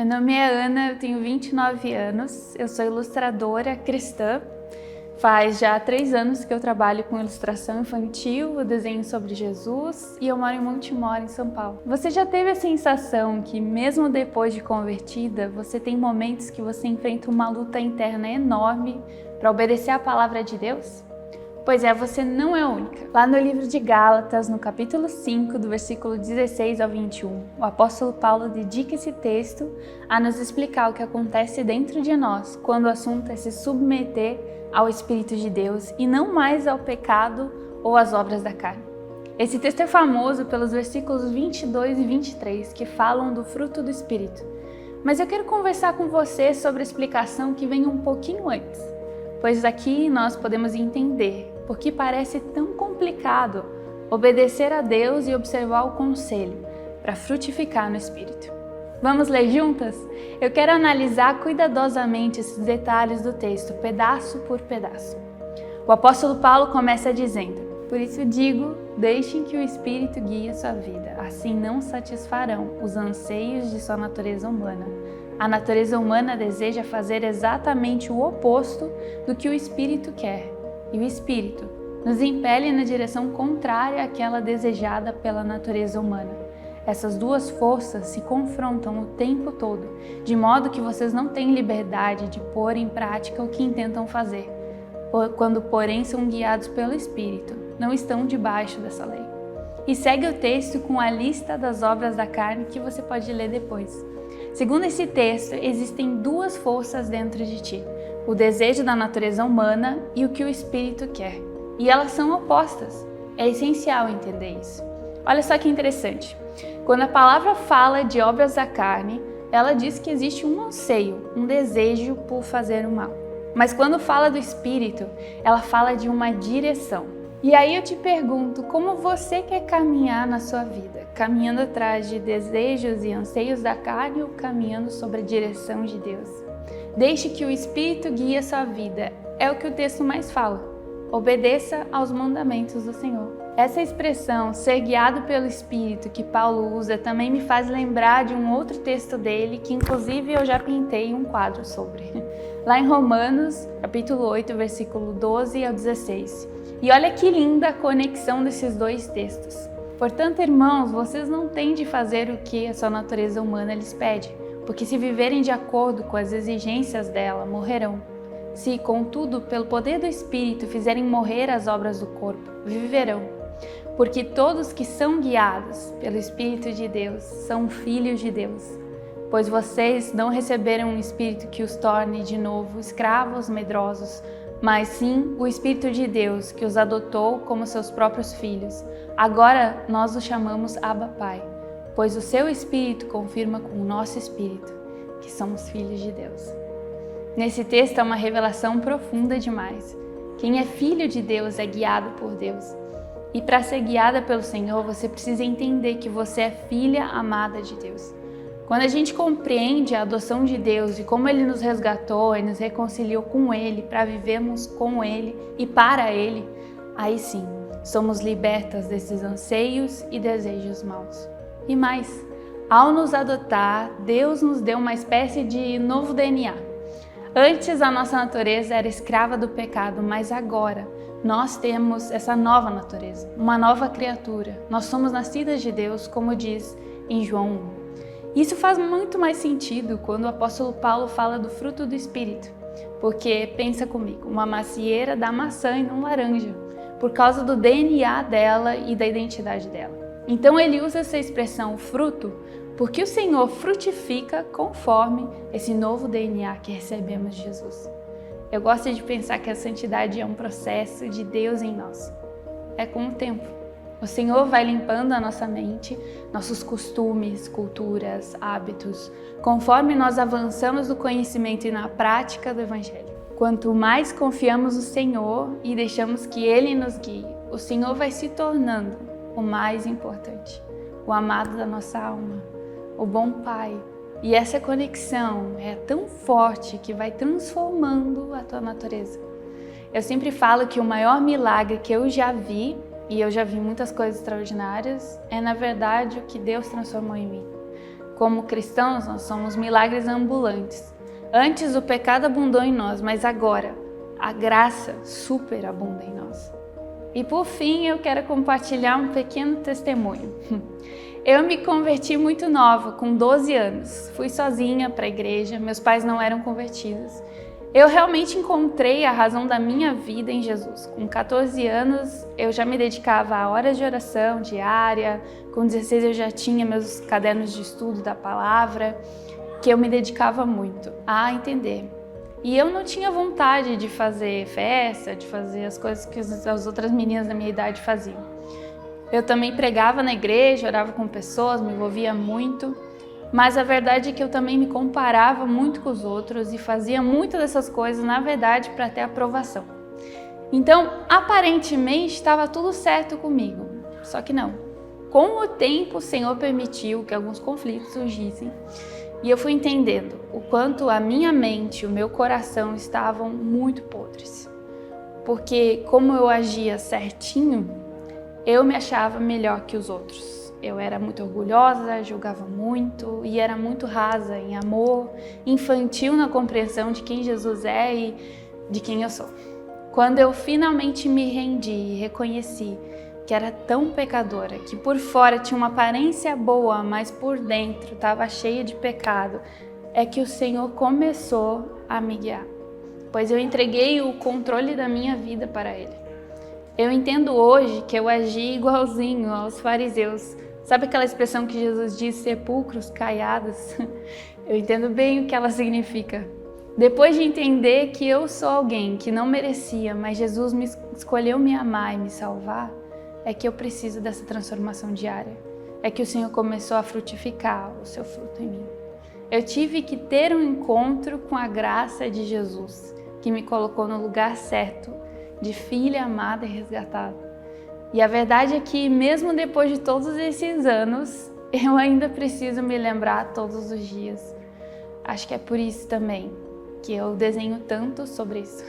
Meu nome é Ana, eu tenho 29 anos, eu sou ilustradora cristã. Faz já 3 anos que eu trabalho com ilustração infantil, o desenho sobre Jesus, e eu moro em Montemor, em São Paulo. Você já teve a sensação que mesmo depois de convertida, você tem momentos que você enfrenta uma luta interna enorme para obedecer à palavra de Deus? Pois é, você não é a única. Lá no livro de Gálatas, no capítulo 5, do versículo 16 ao 21, o apóstolo Paulo dedica esse texto a nos explicar o que acontece dentro de nós quando o assunto é se submeter ao Espírito de Deus e não mais ao pecado ou às obras da carne. Esse texto é famoso pelos versículos 22 e 23, que falam do fruto do Espírito. Mas eu quero conversar com você sobre a explicação que vem um pouquinho antes, pois aqui nós podemos entender por que parece tão complicado obedecer a Deus e observar o conselho para frutificar no Espírito. Vamos ler juntas? Eu quero analisar cuidadosamente esses detalhes do texto, pedaço por pedaço. O apóstolo Paulo começa dizendo: "Por isso digo, deixem que o Espírito guie a sua vida, assim não satisfarão os anseios de sua natureza humana. A natureza humana deseja fazer exatamente o oposto do que o Espírito quer, e o Espírito nos impele na direção contrária àquela desejada pela natureza humana. Essas duas forças se confrontam o tempo todo, de modo que vocês não têm liberdade de pôr em prática o que intentam fazer. Quando, porém, são guiados pelo Espírito, não estão debaixo dessa lei." E segue o texto com a lista das obras da carne que você pode ler depois. Segundo esse texto, existem duas forças dentro de ti: o desejo da natureza humana e o que o Espírito quer. E elas são opostas. É essencial entender isso. Olha só que interessante. Quando a palavra fala de obras da carne, ela diz que existe um anseio, um desejo por fazer o mal. Mas quando fala do Espírito, ela fala de uma direção. E aí eu te pergunto, como você quer caminhar na sua vida? Caminhando atrás de desejos e anseios da carne ou caminhando sobre a direção de Deus? Deixe que o Espírito guie a sua vida. É o que o texto mais fala. Obedeça aos mandamentos do Senhor. Essa expressão, ser guiado pelo Espírito, que Paulo usa, também me faz lembrar de um outro texto dele, que inclusive eu já pintei um quadro sobre. Lá em Romanos, capítulo 8, versículo 12 ao 16. E olha que linda a conexão desses dois textos. "Portanto, irmãos, vocês não têm de fazer o que a sua natureza humana lhes pede, porque se viverem de acordo com as exigências dela, morrerão. Se, contudo, pelo poder do Espírito fizerem morrer as obras do corpo, viverão. Porque todos que são guiados pelo Espírito de Deus são filhos de Deus. Pois vocês não receberam um espírito que os torne de novo escravos medrosos, mas sim o Espírito de Deus que os adotou como seus próprios filhos. Agora nós os chamamos Abba Pai, pois o seu Espírito confirma com o nosso Espírito que somos filhos de Deus." Nesse texto há uma revelação profunda demais. Quem é filho de Deus é guiado por Deus. E para ser guiada pelo Senhor, você precisa entender que você é filha amada de Deus. Quando a gente compreende a adoção de Deus e como Ele nos resgatou e nos reconciliou com Ele para vivermos com Ele e para Ele, aí sim, somos libertas desses anseios e desejos maus. E mais, ao nos adotar, Deus nos deu uma espécie de novo DNA. Antes a nossa natureza era escrava do pecado, mas agora nós temos essa nova natureza, uma nova criatura. Nós somos nascidas de Deus, como diz em João 1. Isso faz muito mais sentido quando o apóstolo Paulo fala do fruto do Espírito, porque, pensa comigo, uma macieira dá maçã e não laranja, por causa do DNA dela e da identidade dela. Então ele usa essa expressão fruto, porque o Senhor frutifica conforme esse novo DNA que recebemos de Jesus. Eu gosto de pensar que a santidade é um processo de Deus em nós. É com o tempo. O Senhor vai limpando a nossa mente, nossos costumes, culturas, hábitos, conforme nós avançamos no conhecimento e na prática do Evangelho. Quanto mais confiamos no Senhor e deixamos que Ele nos guie, o Senhor vai se tornando o mais importante, o amado da nossa alma, o bom Pai. E essa conexão é tão forte que vai transformando a tua natureza. Eu sempre falo que o maior milagre que eu já vi, e eu já vi muitas coisas extraordinárias, é na verdade o que Deus transformou em mim. Como cristãos, nós somos milagres ambulantes. Antes o pecado abundou em nós, mas agora a graça superabunda em nós. E por fim, eu quero compartilhar um pequeno testemunho. Eu me converti muito nova, com 12 anos. Fui sozinha para a igreja, meus pais não eram convertidos. Eu realmente encontrei a razão da minha vida em Jesus. Com 14 anos, eu já me dedicava a horas de oração diária. Com 16, eu já tinha meus cadernos de estudo da palavra, que eu me dedicava muito a entender. E eu não tinha vontade de fazer festa, de fazer as coisas que as outras meninas da minha idade faziam. Eu também pregava na igreja, orava com pessoas, me envolvia muito. Mas a verdade é que eu também me comparava muito com os outros e fazia muitas dessas coisas, na verdade, para ter aprovação. Então, aparentemente, estava tudo certo comigo. Só que não. Com o tempo, o Senhor permitiu que alguns conflitos surgissem e eu fui entendendo o quanto a minha mente e o meu coração estavam muito podres. Porque como eu agia certinho, eu me achava melhor que os outros. Eu era muito orgulhosa, julgava muito e era muito rasa em amor, infantil na compreensão de quem Jesus é e de quem eu sou. Quando eu finalmente me rendi e reconheci que era tão pecadora, que por fora tinha uma aparência boa, mas por dentro estava cheia de pecado, é que o Senhor começou a me guiar, pois eu entreguei o controle da minha vida para Ele. Eu entendo hoje que eu agi igualzinho aos fariseus. Sabe aquela expressão que Jesus diz, sepulcros caiados? Eu entendo bem o que ela significa. Depois de entender que eu sou alguém que não merecia, mas Jesus me escolheu me amar e me salvar, é que eu preciso dessa transformação diária. É que o Senhor começou a frutificar o seu fruto em mim. Eu tive que ter um encontro com a graça de Jesus, que me colocou no lugar certo, de filha amada e resgatada. E a verdade é que mesmo depois de todos esses anos, eu ainda preciso me lembrar todos os dias. Acho que é por isso também que eu desenho tanto sobre isso.